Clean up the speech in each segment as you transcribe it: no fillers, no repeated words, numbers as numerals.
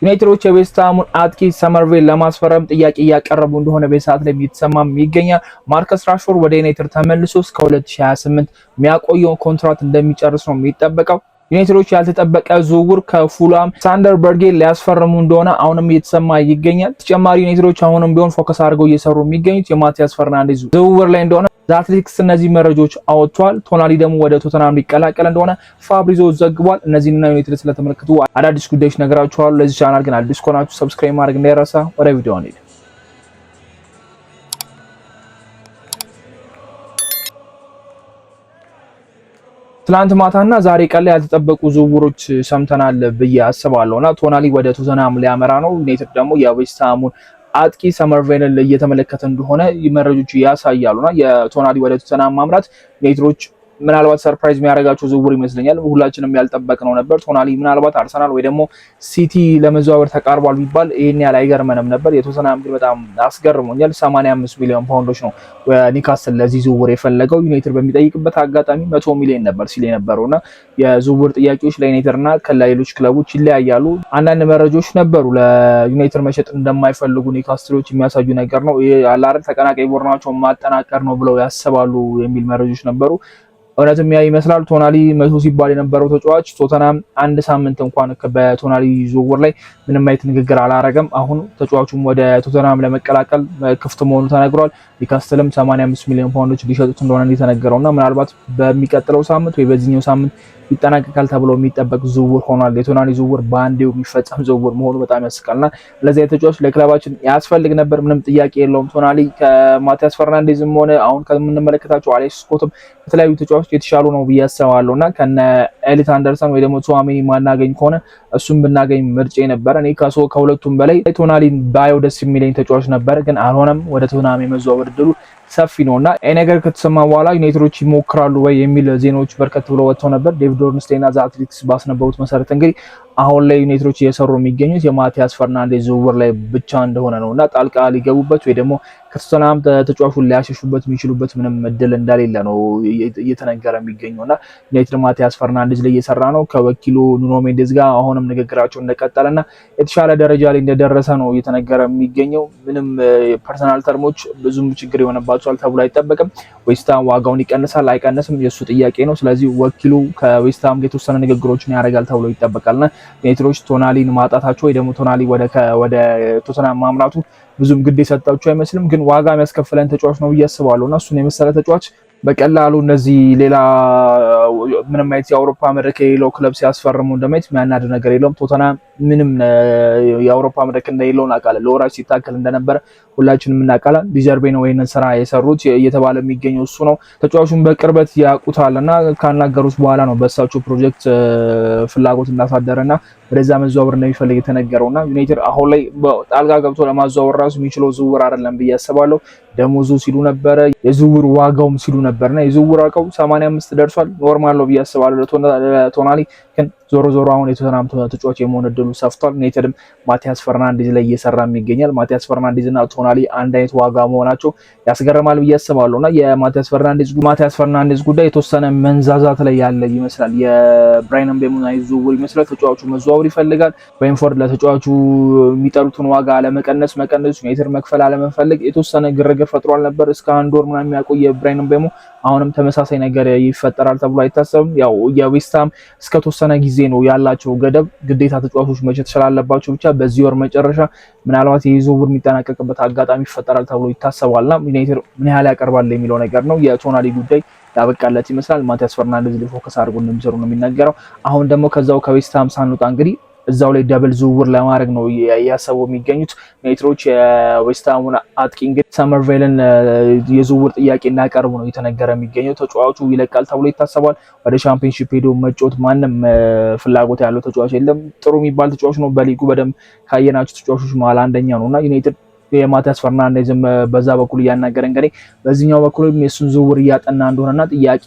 ዩናይትዶች የዌስትሃሙን አጥቂ ሰመርቬል ለማስፈረም ጥያቄ እያቀረቡ እንደሆነ በሰዓት ላይ የሚተሰማም ይገኛል። ማርከስ ራሽፎርድ ወደ ዩናይትድ ተመልሶ እስከ 2028 የሚያቆየውን ኮንትራት እንደሚጨርስ ነው የሚጠበቀው። ዩናይትዶች ያልተጠበቀ ዝውውር ከፉላም ሳንደር በርጌን ሊያስፈርሙ እንደሆነ አሁንም እየተሰማ ይገኛል። ተጨማሪ ዩናይትዶች አሁንም ቢሆን ፎከስ አድርገው እየሰሩ የሚገኙት የማቲያስ ፈርናንዴዝ ዝውውር ላይ እንደሆነ አትሌቲክስ እነዚህ መረጃዎች አወጥቷል። ቶናሊ ደግሞ ወደ ቶተናም ሊቀላቀል እንደሆነ ፋብሪዞ ዘግቧል። እነዚህና ዩናይትድ ስለተመለከቱ አዳዲስ ጉዳዮች ነገራችኋለሁ። ለዚህ ቻናል ግን አዲስ ከሆናችሁ ሰብስክራይብ ማድረግ እንዳይረሳ። ወደ ቪዲዮ እንሂድ። ትላንት ማታና ዛሬ ቀን ላይ ያልተጠበቁ ዝውውሮች ሰምተናል ብዬ አስባለሁና ቶናሊ ወደ ቶተናም ሊያመራ ነው። ዩናይትድ ደግሞ የዌስትሃሙን አጥቂ ሰመርቬልን እየተመለከተ እንደሆነ መረጃዎች ያሳያሉና የቶናሊ ወደ ቶተናም ማምራት ዩናይትዶች ምናልባት ሰርፕራይዝ የሚያደርጋቸው ዝውውር ይመስለኛል። ሁላችንም ያልጠበቅነው ነበር። ቶናሊ ምናልባት አርሰናል ወይ ደግሞ ሲቲ ለመዘዋወር ተቃርቧል ቢባል ይሄን ያህል አይገርመንም ነበር። የቶተናም ግን በጣም አስገርሞኛል። 85 ሚሊዮን ፓውንዶች ነው ኒውካስል ለዚህ ዝውውር የፈለገው። ዩናይትድ በሚጠይቅበት አጋጣሚ 100 ሚሊዮን ነበር ሲል የነበረውና የዝውውር ጥያቄዎች ለዩናይትድና ከሌሎች ክለቦች ይለያያሉ። አንዳንድ መረጃዎች ነበሩ ለዩናይትድ መሸጥ እንደማይፈልጉ ኒውካስሎች የሚያሳዩ ነገር ነው። አላረን ተቀናቃይ ቡድናቸውን ማጠናከር ነው ብለው ያስባሉ የሚል መረጃዎች ነበሩ። እውነትም ያ ይመስላል። ቶናሊ መቶ ሲባል የነበረው ተጫዋች ቶተናም አንድ ሳምንት እንኳን በቶናሊ ዝውውር ላይ ምንም አይነት ንግግር አላረገም። አሁን ተጫዋቹም ወደ ቶተናም ለመቀላቀል ክፍት መሆኑ ተነግሯል። ኒውካስትልም 85 ሚሊዮን ፓውንዶች ሊሸጡት እንደሆነ የተነገረውና ምናልባት በሚቀጥለው ሳምንት ወይ በዚህኛው ሳምንት ይጠናቀቃል ተብሎ የሚጠበቅ ዝውውር ሆኗል። የቶናሊ ዝውውር በአንዴው የሚፈጸም ዝውውር መሆኑ በጣም ያስቃልና ለዚህ ተጫዋች ለክለባችን ያስፈልግ ነበር፣ ምንም ጥያቄ የለውም። ቶናሊ ከማቲያስ ፈርናንዴዝም ሆነ አሁን ከምንመለከታቸው አሌክስ ስኮትም ከተለያዩ ተጫዋቾች የተሻሉ ነው ብዬ አስባለሁና ከነ ኤሊት አንደርሰን ወይ ደግሞ ቱዋሜኒ ማናገኝ ከሆነ እሱም ብናገኝ ምርጬ ነበር። እኔ ከሁለቱም በላይ ቶናሊን ባየው ደስ የሚለኝ ተጫዋች ነበር፣ ግን አልሆነም። ወደ ቶተናም የመዘዋወር እድሉ ሰፊ ነውና ይሄ ነገር ከተሰማ በኋላ ዩናይትዶች ይሞክራሉ ወይ የሚል ዜናዎች በርከት ብለው ወጥተው ነበር። ዴቪድ ኦርንስቴይንና አትሌቲክስ ባስነበቡት መሰረት እንግዲህ አሁን ላይ ዩናይትዶች እየሰሩ የሚገኙት የማቲያስ ፈርናንዴዝ ዝውውር ላይ ብቻ እንደሆነ ነውና ጣልቃ ሊገቡበት ወይ ደግሞ ከቶተናም ተጫዋቹን ሊያሸሹበት የሚችሉበት ምንም እድል እንደሌለ ነው እየተነገረ የሚገኘውና ዩናይትድ ማቲያስ ፈርናንዴዝ ላይ እየሰራ ነው ከወኪሉ ኑኖ ሜንዴዝ ጋር አሁንም ንግግራቸው እንደቀጠለና የተሻለ ደረጃ ላይ እንደደረሰ ነው እየተነገረ የሚገኘው። ምንም ፐርሰናል ተርሞች ብዙም ችግር ይሆንባቸዋል ተብሎ አይጠበቅም። ዌስትሃም ዋጋውን ይቀንሳል አይቀንስም የሱ ጥያቄ ነው። ስለዚህ ወኪሉ ከዌስትሃም ጋር የተወሰነ ንግግሮችን ያደርጋል ተብሎ ይጠበቃልና ዩናይትዶች ቶናሊን ማጣታቸው ወይ ደግሞ ቶናሊ ወደ ቶተናም ማምራቱ ብዙም ግድ የሰጣቸው አይመስልም። ግን ዋጋ የሚያስከፍለን ተጫዋች ነው ብዬ አስባለሁና እሱን የመሰለ ተጫዋች በቀላሉ እነዚህ ሌላ ምንም አይነት የአውሮፓ መድረክ የሌለው ክለብ ሲያስፈርሙ እንደማይት የሚያናድ ነገር የለውም። ቶተናም ምንም የአውሮፓ መድረክ እንደሌለው እናውቃለን። ለወራጅ ሲታከል እንደነበረ ሁላችንም እናውቃለን። ዲዘርቤ ነው ይሄንን ስራ የሰሩት እየተባለ የሚገኘው እሱ ነው። ተጫዋቹን በቅርበት ያውቁታልና ካናገሩት በኋላ ነው በእሳቸው ፕሮጀክት ፍላጎት እንዳሳደረና ወደዛ መዘዋወር እንደሚፈልግ የተነገረውና ዩናይትድ አሁን ላይ ጣልቃ ገብቶ ለማዘዋወር ራሱ የሚችለው ዝውውር አይደለም ብዬ አስባለሁ። ደሞዙ ሲሉ ነበረ፣ የዝውውር ዋጋውም ሲሉ ነበርና የዝውውር ዋጋው 85 ደርሷል። ኖርማል ነው ብዬ አስባለሁ ለቶናሊ። ግን ዞሮ አሁን የቶተናም ተጫዋች የመሆን እድሉ ሰፍቷል። ዩናይትድም ማቲያስ ፈርናንዴዝ ላይ እየሰራ ይገኛል። ማቲያስ ፈርናንዴዝ እና ቶናሊ አንድ አይነት ዋጋ መሆናቸው ያስገርማል ብዬ አስባለሁና የማቲያስ ፈርናንዴዝ ጉዳይ የተወሰነ መንዛዛት ላይ ያለ ይመስላል። የብራይን ምቤሞን ዝውውር ይመስላል። ተጫዋቹ መዘዋወር ይፈልጋል። ብሬንፎርድ ለተጫዋቹ የሚጠሩትን ዋጋ አለመቀነስ ዩናይትድ መክፈል አለመፈለግ የተወሰነ ግርግር ፈጥሯል ነበር እስከ አንድ ወር ምናምን የሚያቆይ የብራይን ምቤሞ። አሁንም ተመሳሳይ ነገር ይፈጠራል ተብሎ አይታሰብም። ያው የዌስትሃም እስከ ተወሰነ ጊዜ ነው ያላቸው ገደብ። ግዴታ ተጫዋቾች መሸጥ ስላለባቸው ብቻ በዚህ ወር መጨረሻ ምናልባት የዝውውር የሚጠናቀቅበት አጋጣሚ ይፈጠራል ተብሎ ይታሰባልና ዩናይትድ ምን ያህል ያቀርባል የሚለው ነገር ነው። የቶናሊ ጉዳይ ያበቃለት ይመስላል። ማቲያስ ፈርናንዴዝ ላይ ፎከስ አድርጎ እንደሚሰሩ ነው የሚነገረው። አሁን ደግሞ ከዛው ከዌስትሃም ሳንወጣ እንግዲህ እዛው ላይ ደብል ዝውውር ለማድረግ ነው ያሰቡ የሚገኙት ዩናይትዶች። የዌስትሃሙን አጥቂ እንግዲህ ሰመርቬልን የዝውውር ጥያቄ እንዳቀርቡ ነው የተነገረ የሚገኘው። ተጫዋቹ ይለቃል ተብሎ ይታሰባል። ወደ ቻምፒዮንሺፕ ሄዶ መጫወት ማንም ፍላጎት ያለው ተጫዋች የለም። ጥሩ የሚባል ተጫዋች ነው። በሊጉ በደንብ ካየናቸው ተጫዋቾች መሀል አንደኛ ነውና ዩናይትድ የማቲያስ ፈርናንዴዝም በዛ በኩል እያናገረ እንግዲህ በዚህኛው በኩልም የሱን ዝውውር እያጠና እንደሆነና ጥያቄ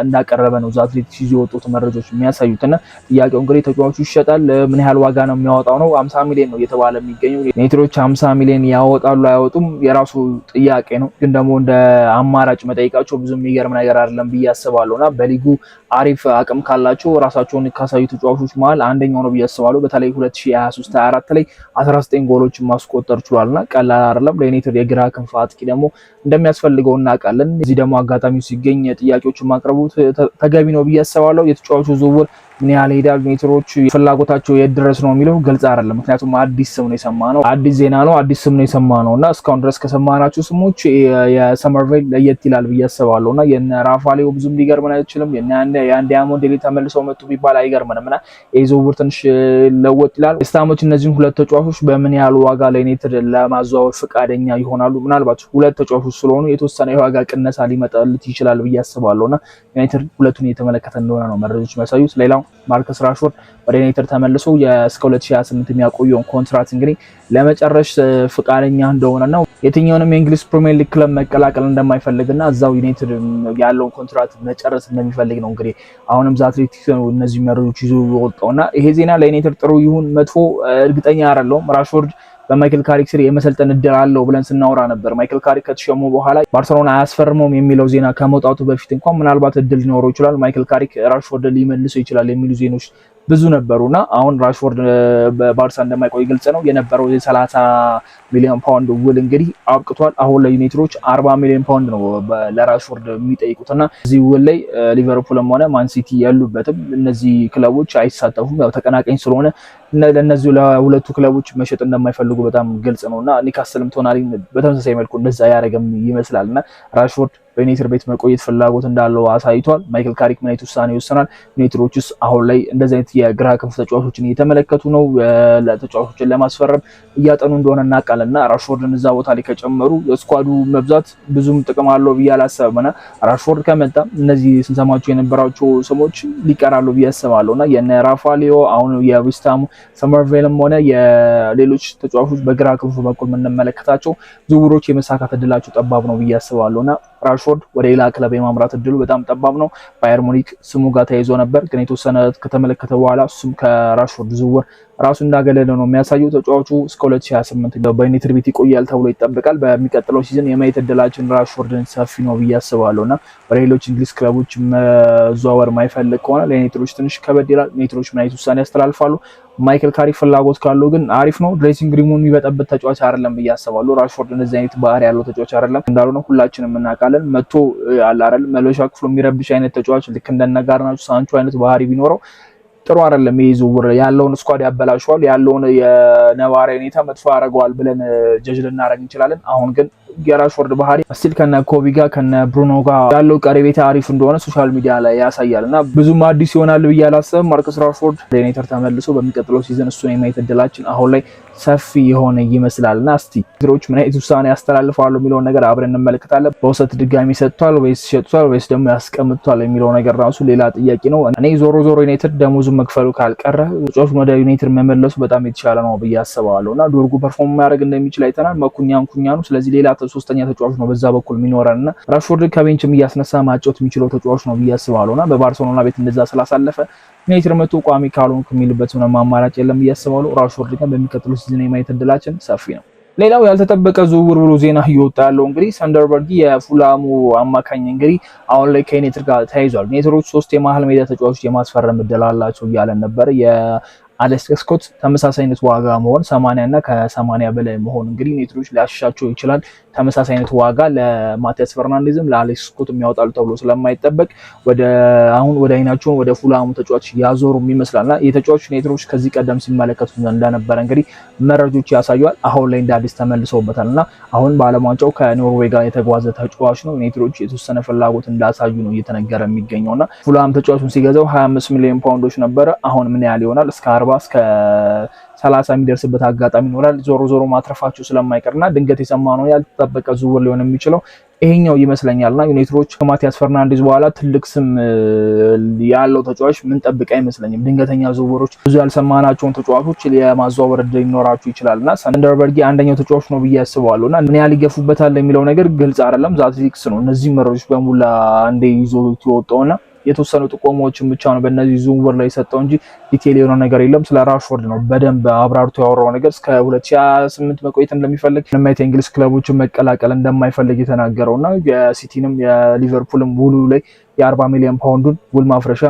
እንዳቀረበ ነው አትሌቲክስ ይዞ የወጡት መረጃዎች የሚያሳዩትና ጥያቄው እንግዲህ ተጫዋቹ ይሸጣል፣ ምን ያህል ዋጋ ነው የሚያወጣው ነው። 50 ሚሊዮን ነው እየተባለ የሚገኘው። ዩናይትዶች 50 ሚሊዮን ያወጣሉ አያወጡም የራሱ ጥያቄ ነው። ግን ደግሞ እንደ አማራጭ መጠየቃቸው ብዙ የሚገርም ነገር አይደለም ብዬ አስባለሁና በሊጉ አሪፍ አቅም ካላቸው ራሳቸውን ካሳዩ ተጫዋቾች መሀል አንደኛው ነው ብዬ አስባለሁ። በተለይ 2023-24 ላይ 19 ጎሎችን ማስቆጠር ችሏልና ቀላል አይደለም። ለዩናይትድ የግራ ክንፍ አጥቂ ደግሞ እንደሚያስፈልገው እናውቃለን። እዚህ ደግሞ አጋጣሚው ሲገኝ ጥያቄዎችን ማቅረቡ ተገቢ ነው ብዬ አስባለሁ። የተጫዋቹ ዝውውር ምን ያህል ሄዳል፣ ዩናይትዶች ፍላጎታቸው የት ድረስ ነው የሚለው ግልጽ አይደለም። ምክንያቱም አዲስ ስም ነው የሰማነው፣ አዲስ ዜና ነው፣ አዲስ ስም ነው የሰማነው እና እስካሁን ድረስ ከሰማናቸው ስሞች የሰመርቬል ለየት ይላል ብዬ አስባለሁ እና የነ ራፋሌው ብዙም ሊገርመን አይችልም። የአንድ ዲያሞንዴሊ ተመልሰው መጡ ቢባል አይገርምንም እና ይህ ዝውውር ትንሽ ለወጥ ይላል። ስታሞች እነዚህን ሁለት ተጫዋቾች በምን ያህል ዋጋ ለዩናይትድ ለማዘዋወር ፈቃደኛ ይሆናሉ? ምናልባት ሁለት ተጫዋቾች ስለሆኑ የተወሰነ የዋጋ ቅነሳ ሊመጣልት ይችላል ብዬ አስባለሁ እና ዩናይትድ ሁለቱን እየተመለከተ እንደሆነ ነው መረጃዎች የሚያሳዩት። ሌላው ማርከስ ራሽፎርድ ወደ ዩናይትድ ተመልሶ እስከ 2028 የሚያቆየውን ኮንትራት እንግዲህ ለመጨረስ ፈቃደኛ እንደሆነና የትኛውንም የእንግሊዝ ፕሪሚየር ሊግ ክለብ መቀላቀል እንደማይፈልግና እዛው ዩናይትድ ያለውን ኮንትራት መጨረስ እንደሚፈልግ ነው እንግዲህ አሁንም አትሌቲክስ ነው እነዚህ መረጃዎች ይዞ የወጣውና ይሄ ዜና ለዩናይትድ ጥሩ ይሁን መጥፎ እርግጠኛ አይደለሁም። ራሽፎርድ በማይክል ካሪክ ስር የመሰልጠን እድል አለው ብለን ስናወራ ነበር። ማይክል ካሪክ ከተሸሙ በኋላ ባርሴሎና አያስፈርመውም የሚለው ዜና ከመውጣቱ በፊት እንኳን ምናልባት እድል ሊኖረው ይችላል፣ ማይክል ካሪክ ራሽፎርድ ሊመልሰው ይችላል የሚሉ ዜናዎች ብዙ ነበሩና አሁን ራሽፎርድ በባርሳ እንደማይቆይ ግልጽ ነው። የነበረው የ30 ሚሊዮን ፓውንድ ውል እንግዲህ አብቅቷል። አሁን ለዩናይትዶች 40 ሚሊዮን ፓውንድ ነው ለራሽፎርድ የሚጠይቁትና እዚህ ውል ላይ ሊቨርፑልም ሆነ ማን ሲቲ ያሉበትም እነዚህ ክለቦች አይሳተፉም። ያው ተቀናቃኝ ስለሆነ ለነዚህ ለሁለቱ ክለቦች መሸጥ እንደማይፈልጉ በጣም ግልጽ ነውና ኒካስልም ቶናሊ በተመሳሳይ መልኩ እንደዛ ያደረገም ይመስላልና ራሽፎርድ በዩናይትድ ቤት መቆየት ፍላጎት እንዳለው አሳይቷል። ማይክል ካሪክ ምን አይነት ውሳኔ ይወስናል? ዩናይትዶችስ አሁን ላይ እንደዚህ አይነት የግራ ክንፍ ተጫዋቾችን እየተመለከቱ ነው፣ ለተጫዋቾችን ለማስፈረም እያጠኑ እንደሆነ እናውቃለንና ራሽፎርድን እዛ ቦታ ላይ ከጨመሩ የስኳዱ መብዛት ብዙም ጥቅም አለው ብዬ አላሰብምና ራሽፎርድ ከመጣ እነዚህ ስንሰማቸው የነበራቸው ስሞች ሊቀራሉ ብዬ አስባለሁና የነ ራፋሊዮ አሁን የዌስትሃሙ ሰመርቬልም ሆነ የሌሎች ተጫዋቾች በግራ ክንፍ በኩል የምንመለከታቸው ዝውውሮች የመሳካት እድላቸው ጠባብ ነው ብዬ አስባለሁና ራሽፎርድ ወደ ሌላ ክለብ የማምራት እድሉ በጣም ጠባብ ነው። ባየር ሙኒክ ስሙ ጋር ተይዞ ነበር፣ ግን የተወሰነ ከተመለከተ በኋላ እሱም ከራሽፎርድ ዝውውር ራሱ እንዳገለለ ነው የሚያሳየው። ተጫዋቹ እስከ 2028 በዩናይትድ ቤት ይቆያል ተብሎ ይጠበቃል። በሚቀጥለው ሲዝን የማየት እድላችን ራሽፎርድን ሰፊ ነው ብዬ አስባለሁና ወደ ሌሎች እንግሊዝ ክለቦች መዘዋወር ማይፈልግ ከሆነ ለዩናይትዶች ትንሽ ከበድ ይላል። ዩናይትዶች ምን አይነት ውሳኔ ያስተላልፋሉ? ማይክል ካሪክ ፍላጎት ካለው ግን አሪፍ ነው። ድሬሲንግ ሩሙን የሚበጠበት ተጫዋች አይደለም ብዬ አስባለሁ። ራሽፎርድ እንደዚህ አይነት ባህሪ ያለው ተጫዋች አይደለም እንዳልሆነ ሁላችንም እናውቃለን። መጥቶ አለ አይደል መልበሻ ክፍሉ የሚረብሽ አይነት ተጫዋች ልክ እንደነ ጋርናቾ ሳንቾ አይነት ባህሪ ቢኖረው ጥሩ አይደለም። ይሄ ዝውውር ያለውን ስኳድ ያበላሸዋል፣ ያለውን የነባራዊ ሁኔታ መጥፎ ያደርገዋል ብለን ጀጅ ልናደርግ እንችላለን። አሁን ግን የራሽፎርድ ባህሪ ስቲል ከነ ኮቢ ጋር ከነ ብሩኖ ጋር ያለው ቀረቤታ አሪፍ እንደሆነ ሶሻል ሚዲያ ላይ ያሳያልና ብዙም አዲስ ይሆናል ብዬ አላሰብም። ማርከስ ራሽፎርድ ለዩናይትድ ተመልሶ በሚቀጥለው ሲዝን እሱን የማየት እድላችን አሁን ላይ ሰፊ የሆነ ይመስላልና እስቲ ግሮች ምን አይነት ውሳኔ ያስተላልፋሉ የሚለውን ነገር አብረን እንመለከታለን። በውሰት ድጋሚ ሰጥቷል ወይስ ሸጥቷል ወይስ ደግሞ ያስቀምጧል የሚለው ነገር ራሱ ሌላ ጥያቄ ነው። እኔ ዞሮ ዩናይትድ ደሞዙን መክፈሉ ካልቀረ ተጫዋቹን ወደ ዩናይትድ መመለሱ በጣም የተሻለ ነው ብዬ አስባለሁና ዶርጉ ፐርፎርም ማድረግ እንደሚችል አይተናል። መኩኛን ነው። ስለዚህ ሌላ ሶስተኛ ተጫዋች ነው በዛ በኩል የሚኖረንና ራሽፎርድ ከቤንችም እያስነሳ ማጫወት የሚችለው ተጫዋች ነው ብዬ አስባለሁና በባርሴሎና ቤት እንደዛ ስላሳለፈ ዩናይትድ መጥቶ ቋሚ ካልሆንኩ የሚልበት ምንም አማራጭ የለም ብዬ አስባለሁ። ራሽፎርድ ግን በሚቀጥለው ሲዝን የማየት እድላችን ሰፊ ነው። ሌላው ያልተጠበቀ ዝውውር ብሎ ዜና እየወጣ ያለው እንግዲህ ሰንደርበርግ የፉላሙ አማካኝ እንግዲህ አሁን ላይ ከዩናይትድ ጋር ተያይዟል። ዩናይትዶች 3 የመሀል ሜዳ ተጫዋቾች የማስፈረም እድል አላቸው እያለን ነበር። አሌክስ ስኮት ተመሳሳይነት ዋጋ መሆን 80 እና ከ80 በላይ መሆን እንግዲህ ዩናይትዶች ሊያሻቸው ይችላል። ተመሳሳይነት ዋጋ ለማቲያስ ፈርናንዴዝም ለአሌክስ ስኮት የሚያወጣሉ ተብሎ ስለማይጠበቅ አሁን ወደ አይናቸውን ወደ ፉላሙ ተጫዋች ያዞሩም ይመስላልና የተጫዋቹ ዩናይትዶች ከዚህ ቀደም ሲመለከቱ እንደነበረ እንግዲህ መረጃዎች ያሳያል። አሁን ላይ እንደ አዲስ ተመልሰውበታልና አሁን በዓለም ዋንጫው ከኖርዌይ ጋር የተጓዘ ተጫዋች ነው። ዩናይትዶች የተወሰነ ፍላጎት እንዳሳዩ ነው እየተነገረ የሚገኘውና ፉላም ተጫዋቹን ሲገዛው 25 ሚሊዮን ፓውንዶች ነበረ። አሁን ምን ያህል ይሆናል? እስከ 40 40 እስከ 30 የሚደርስበት አጋጣሚ ይኖራል። ዞሮ ማትረፋቸው ስለማይቀርና ድንገት የሰማነው ያልተጠበቀ ዝውውር ሊሆን የሚችለው ይሄኛው ይመስለኛልና ዩናይትዶች ከማቲያስ ፈርናንዴዝ በኋላ ትልቅ ስም ያለው ተጫዋች ምን ጠብቅ አይመስለኝም። ድንገተኛ ዝውውሮች ብዙ ያልሰማናቸውን ተጫዋቾች የማዘዋወር እድል ሊኖራቸው ይችላልና ሳንደርበርግ አንደኛው ተጫዋች ነው ብዬ አስባለሁና ምን ያህል ይገፉበታል የሚለው ነገር ግልጽ አይደለም። ዛትሊክስ ነው እነዚህ መረጃዎች በሙላ አንዴ ይዞ ይወጣውና የተወሰኑ ጥቆማዎችን ብቻ ነው በእነዚህ ዝውውር ላይ ሰጠው እንጂ ዲቴል የሆነ ነገር የለም። ስለ ራሽፎርድ ነው በደንብ አብራርቶ ያወራው ነገር እስከ 2028 መቆየት እንደሚፈልግ እና የእንግሊዝ ክለቦችን መቀላቀል እንደማይፈልግ የተናገረውና የሲቲንም የሊቨርፑልም ውሉ ላይ የ40 ሚሊዮን ፓውንዱን ውል ማፍረሻ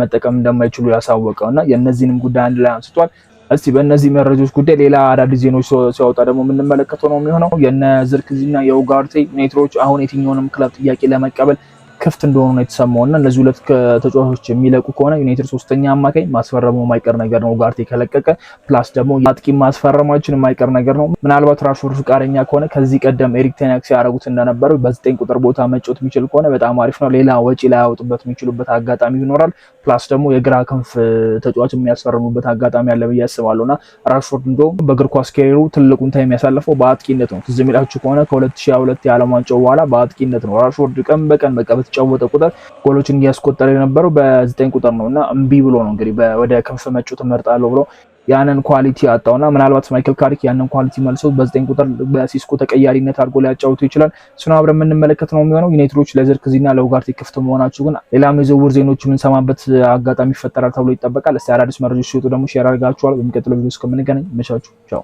መጠቀም እንደማይችሉ ያሳወቀውና የእነዚህንም ጉዳይ አንድ ላይ አንስቷል። እስቲ በእነዚህ መረጃዎች ጉዳይ ሌላ አዳዲስ ዜናዎች ሲያወጣ ደግሞ የምንመለከተው ነው የሚሆነው። የነ ዝርክዚና የኡጋርቴ ዩናይትዶች አሁን የትኛውንም ክለብ ጥያቄ ለመቀበል ክፍት እንደሆኑ ነው የተሰማውና እነዚህ ሁለት ተጫዋቾች የሚለቁ ከሆነ ዩናይትድ ሶስተኛ አማካኝ ማስፈረሙ የማይቀር ነገር ነው። ኡጋርቴ ከለቀቀ ፕላስ ደግሞ አጥቂ ማስፈረማችን የማይቀር ነገር ነው። ምናልባት ራሽፎርድ ፍቃደኛ ከሆነ ከዚህ ቀደም ኤሪክ ቴን ሃግ ሲያደርጉት እንደነበረው በ9 ቁጥር ቦታ መጫወት የሚችል ከሆነ በጣም አሪፍ ነው። ሌላ ወጪ ላይ ያወጡበት የሚችሉበት አጋጣሚ ይኖራል። ፕላስ ደግሞ የግራ ክንፍ ተጫዋች የሚያስፈርሙበት አጋጣሚ አለ ብዬ አስባለሁና ራሽፎርድ እንደውም በእግር ኳስ ካሪየሩ ትልቁን ታይም ያሳለፈው በአጥቂነት ነው። ትዝ የሚላችሁ ከሆነ ከ2022 የዓለም ዋንጫው በኋላ በአጥቂነት ነው። ራሽፎርድ ቀን በቀን በቃ በተጫወተ ቁጥር ጎሎችን እያስቆጠረ የነበረው በ9 ቁጥር ነውና እምቢ ብሎ ነው እንግዲህ ወደ ክንፍ መጫወት እመርጣለሁ ብሎ ያንን ኳሊቲ አጣውና ምናልባት ማይክል ካሪክ ያንን ኳሊቲ መልሶ በ9 ቁጥር በሲስኮ ተቀያሪነት አድርጎ ሊያጫውቱ ይችላል። እሱን አብረን የምንመለከት ነው የሚሆነው። ዩናይትዶች ለዝርክዚና ለኡጋርቴ ክፍት መሆናቸው ግን ሌላም የዝውውር ዜናዎች የምንሰማበት አጋጣሚ ይፈጠራል ተብሎ ይጠበቃል። እስቲ አዳዲስ መረጃዎች ሲወጡ ደግሞ ሼር አድርጋችኋል። በሚቀጥለው ቪዲዮ እስከምንገናኝ መቻችሁ ቻው።